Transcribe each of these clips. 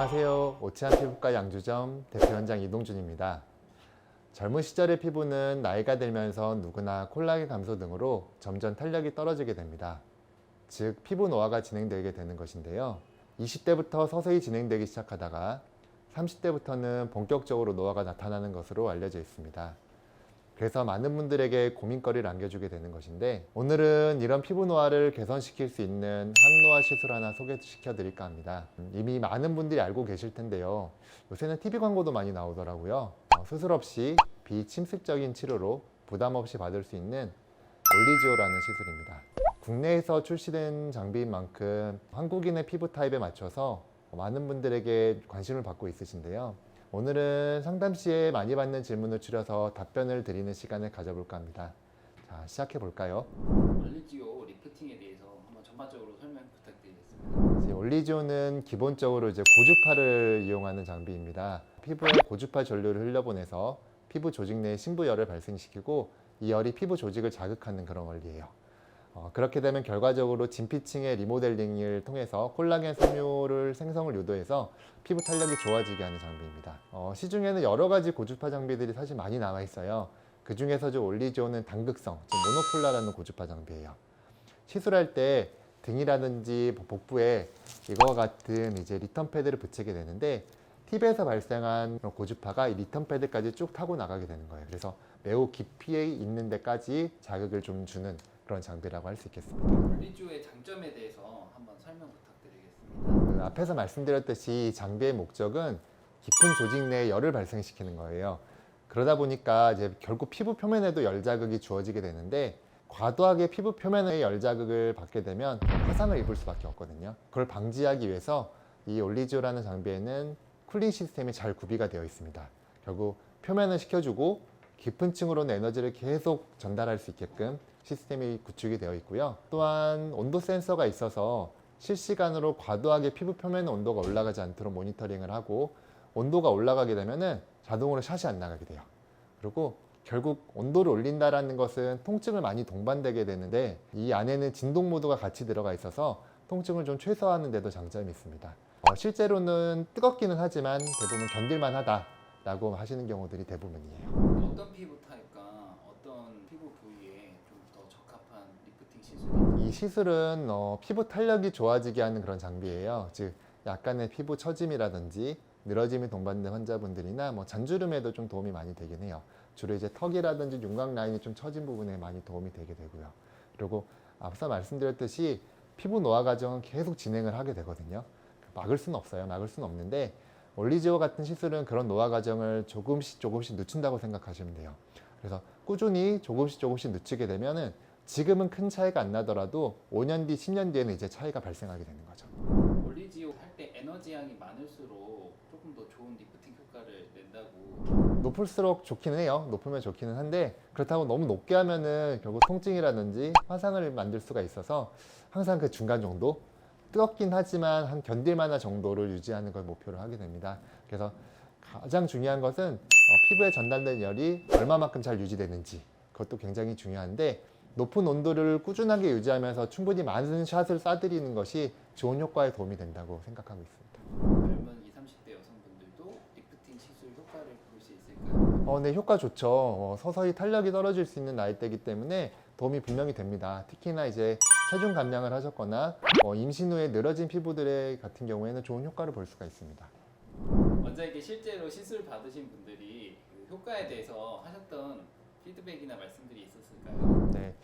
안녕하세요. 오치안 피부과 양주점 대표원장 이동준입니다. 젊은 시절의 피부는 나이가 들면서 누구나 콜라겐 감소 등으로 점점 탄력이 떨어지게 됩니다. 즉 피부 노화가 진행되게 되는 것인데요. 20대부터 서서히 진행되기 시작하다가 30대부터는 본격적으로 노화가 나타나는 것으로 알려져 있습니다. 그래서 많은 분들에게 고민거리를 안겨주게 되는 것인데, 오늘은 이런 피부 노화를 개선시킬 수 있는 항노화 시술 하나 소개시켜 드릴까 합니다. 이미 많은 분들이 알고 계실 텐데요. 요새는 TV 광고도 많이 나오더라고요. 수술 없이 비침습적인 치료로 부담 없이 받을 수 있는 올리지오라는 시술입니다. 국내에서 출시된 장비인 만큼 한국인의 피부 타입에 맞춰서 많은 분들에게 관심을 받고 있으신데요. 오늘은 상담 시에 많이 받는 질문을 줄여서 답변을 드리는 시간을 가져볼까 합니다. 자, 시작해 볼까요? 올리지오 리프팅에 대해서 한번 전반적으로 설명 부탁드리겠습니다. 올리지오는 기본적으로 고주파를 이용하는 장비입니다. 피부에 고주파 전류를 흘려보내서 피부 조직 내에 심부열을 발생시키고 이 열이 피부 조직을 자극하는 그런 원리예요. 그렇게 되면 결과적으로 진피층의 리모델링을 통해서 콜라겐 섬유를 생성을 유도해서 피부 탄력이 좋아지게 하는 장비입니다. 시중에는 여러 가지 고주파 장비들이 사실 많이 나와 있어요. 그 중에서 올리지오는 단극성, 즉 모노폴라라는 고주파 장비예요. 시술할 때 등이라든지 복부에 이거와 같은 리턴 패드를 붙이게 되는데, 팁에서 발생한 고주파가 이 리턴 패드까지 쭉 타고 나가게 되는 거예요. 그래서 매우 깊이 있는 데까지 자극을 좀 주는 그런 장비라고 할 수 있겠습니다. 올리지오의 장점에 대해서 한번 설명 부탁드리겠습니다. 앞에서 말씀드렸듯이 장비의 목적은 깊은 조직 내에 열을 발생시키는 거예요. 그러다 보니까 결국 피부 표면에도 열 자극이 주어지게 되는데, 과도하게 피부 표면에 열 자극을 받게 되면 화상을 입을 수밖에 없거든요. 그걸 방지하기 위해서 이 올리지오라는 장비에는 쿨링 시스템이 잘 구비가 되어 있습니다. 결국 표면을 식혀주고 깊은 층으로는 에너지를 계속 전달할 수 있게끔 시스템이 구축이 되어 있고요. 또한 온도 센서가 있어서 실시간으로 과도하게 피부 표면 온도가 올라가지 않도록 모니터링을 하고, 온도가 올라가게 되면 자동으로 샷이 안 나가게 돼요. 그리고 결국 온도를 올린다는 것은 통증을 많이 동반되게 되는데, 이 안에는 진동 모드가 같이 들어가 있어서 통증을 좀 최소화하는 데도 장점이 있습니다. 실제로는 뜨겁기는 하지만 대부분 견딜만 하다라고 하시는 경우들이 대부분이에요. 어떤 피부 타입과 어떤 피부 부위에 좀 더 적합한 리프팅 시술인지. 이 시술은 피부 탄력이 좋아지게 하는 그런 장비예요. 즉 약간의 피부 처짐이라든지 늘어짐이 동반된 환자분들이나 잔주름에도 좀 도움이 많이 되긴 해요. 주로 턱이라든지 윤곽 라인이 좀 처진 부분에 많이 도움이 되게 되고요. 그리고 앞서 말씀드렸듯이 피부 노화 과정은 계속 진행을 하게 되거든요. 막을 수는 없어요. 막을 수는 없는데, 올리지오 같은 시술은 그런 노화 과정을 조금씩 늦춘다고 생각하시면 돼요. 그래서 꾸준히 조금씩 늦추게 되면은 지금은 큰 차이가 안 나더라도 5년 뒤, 10년 뒤에는 이제 차이가 발생하게 되는 거죠. 올리지오 할 때 에너지 양이 많을수록 조금 더 좋은 리프팅 효과를 낸다고. 높을수록 좋기는 해요. 높으면 좋기는 한데, 그렇다고 너무 높게 하면은 결국 통증이라든지 화상을 만들 수가 있어서 항상 그 중간 정도, 뜨겁긴 하지만 한 견딜만한 정도를 유지하는 걸 목표로 하게 됩니다. 그래서 가장 중요한 것은 피부에 전달된 열이 얼마만큼 잘 유지되는지, 그것도 굉장히 중요한데, 높은 온도를 꾸준하게 유지하면서 충분히 많은 샷을 쏴드리는 것이 좋은 효과에 도움이 된다고 생각하고 있습니다. 젊은 20, 30대 여성분들도 리프팅 시술 효과를 볼 수 있을까요? 네, 효과 좋죠. 서서히 탄력이 떨어질 수 있는 나이대이기 때문에 도움이 분명히 됩니다. 특히나 체중 감량을 하셨거나 임신 후에 늘어진 피부들 같은 경우에는 좋은 효과를 볼 수가 있습니다. 원장님께 실제로 시술 받으신 분들이 그 효과에 대해서 하셨던 피드백이나 말씀들이 있었을까요? 네,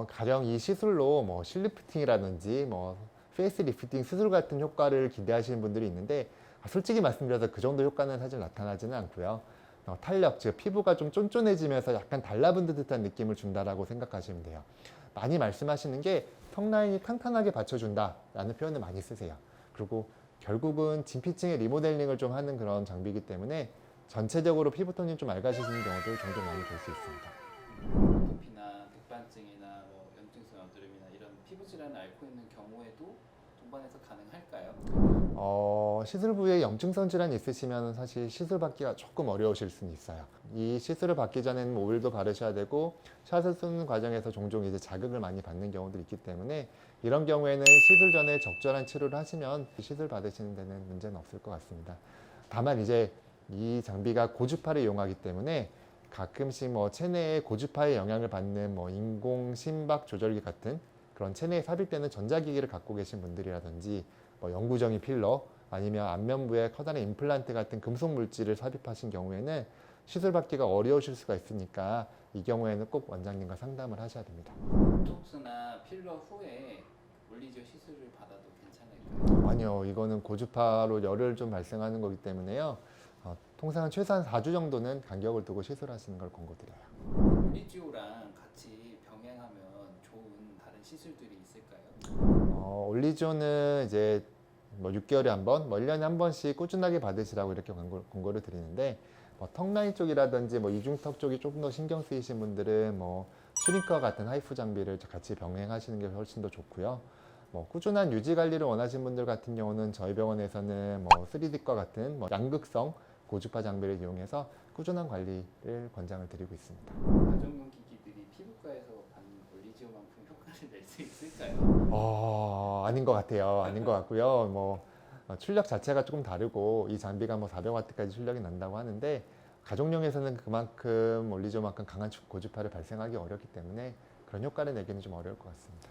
가령 이 시술로 실리프팅이라든지 페이스 리프팅 수술 같은 효과를 기대하시는 분들이 있는데, 솔직히 말씀드려서 그 정도 효과는 사실 나타나지는 않고요. 탄력, 즉 피부가 좀 쫀쫀해지면서 약간 달라붙는 듯한 느낌을 준다라고 생각하시면 돼요. 많이 말씀하시는 게 턱 라인이 탄탄하게 받쳐준다라는 표현을 많이 쓰세요. 그리고 결국은 진피층의 리모델링을 좀 하는 그런 장비이기 때문에 전체적으로 피부톤이 좀 맑아지시는 경우도 종종 많이 볼 수 있습니다. 아토피나 백반증이나 염증성 여드름이나 이런 피부 질환을 앓고 있는 경우에도 동반해서 가능할까요? 시술 부위에 염증성 질환이 있으시면 사실 시술 받기가 조금 어려우실 수는 있어요. 이 시술을 받기 전에는 오일도 바르셔야 되고 샷을 쏘는 과정에서 종종 이제 자극을 많이 받는 경우도 있기 때문에 이런 경우에는 시술 전에 적절한 치료를 하시면 시술 받으시는 데는 문제는 없을 것 같습니다. 다만 이제 이 장비가 고주파를 이용하기 때문에 가끔씩 뭐 체내에 고주파의 영향을 받는 뭐 인공 심박 조절기 같은 그런 체내에 삽입되는 전자기기를 갖고 계신 분들이라든지 뭐 영구적인 필러 아니면 안면부에 커다란 임플란트 같은 금속 물질을 삽입하신 경우에는 시술 받기가 어려우실 수가 있으니까 이 경우에는 꼭 원장님과 상담을 하셔야 됩니다. 보톡스나 필러 후에 올리지오 시술을 받아도 괜찮을까요? 아니요, 이거는 고주파로 열을 좀 발생하는 거기 때문에요. 통상 최소한 4주 정도는 간격을 두고 시술하시는 걸 권고드려요. 올리지오랑 같이 병행하면 좋은 다른 시술들이 있을까요? 올리지오는 이제 뭐 6개월에 한 번, 뭐 1년에 한 번씩 꾸준하게 받으시라고 이렇게 권고를 드리는데 뭐 턱라인 쪽이라든지 뭐 이중턱 쪽이 조금 더 신경 쓰이신 분들은 뭐 슈링크와 같은 하이프 장비를 같이 병행하시는 게 훨씬 더 좋고요. 뭐 꾸준한 유지 관리를 원하시는 분들 같은 경우는 저희 병원에서는 뭐 3D과 같은 뭐 양극성 고주파 장비를 이용해서 꾸준한 관리를 권장을 드리고 있습니다. 가정용 기기들이 피부과에서 받는 올리지오만큼 효과를 낼 수 있을까요? 아닌 것 같아요. 아닌 것 같고요. 뭐 출력 자체가 조금 다르고 이 장비가 뭐 400W까지 출력이 난다고 하는데 가정용에서는 그만큼 올리지오만큼 강한 고주파를 발생하기 어렵기 때문에 그런 효과를 내기는 좀 어려울 것 같습니다.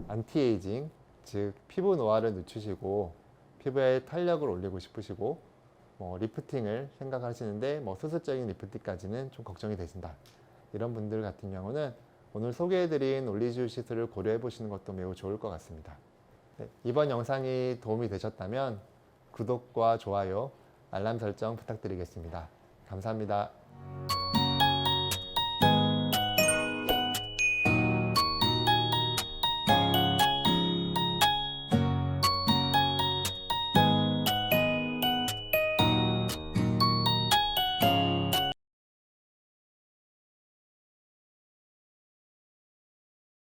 안티에이징, 즉 피부 노화를 늦추시고 피부의 탄력을 올리고 싶으시고 뭐 리프팅을 생각하시는데 뭐 수술적인 리프팅까지는 좀 걱정이 되신다. 이런 분들 같은 경우는 오늘 소개해드린 올리지오 시술을 고려해 보시는 것도 매우 좋을 것 같습니다. 네, 이번 영상이 도움이 되셨다면 구독과 좋아요, 알람 설정 부탁드리겠습니다. 감사합니다.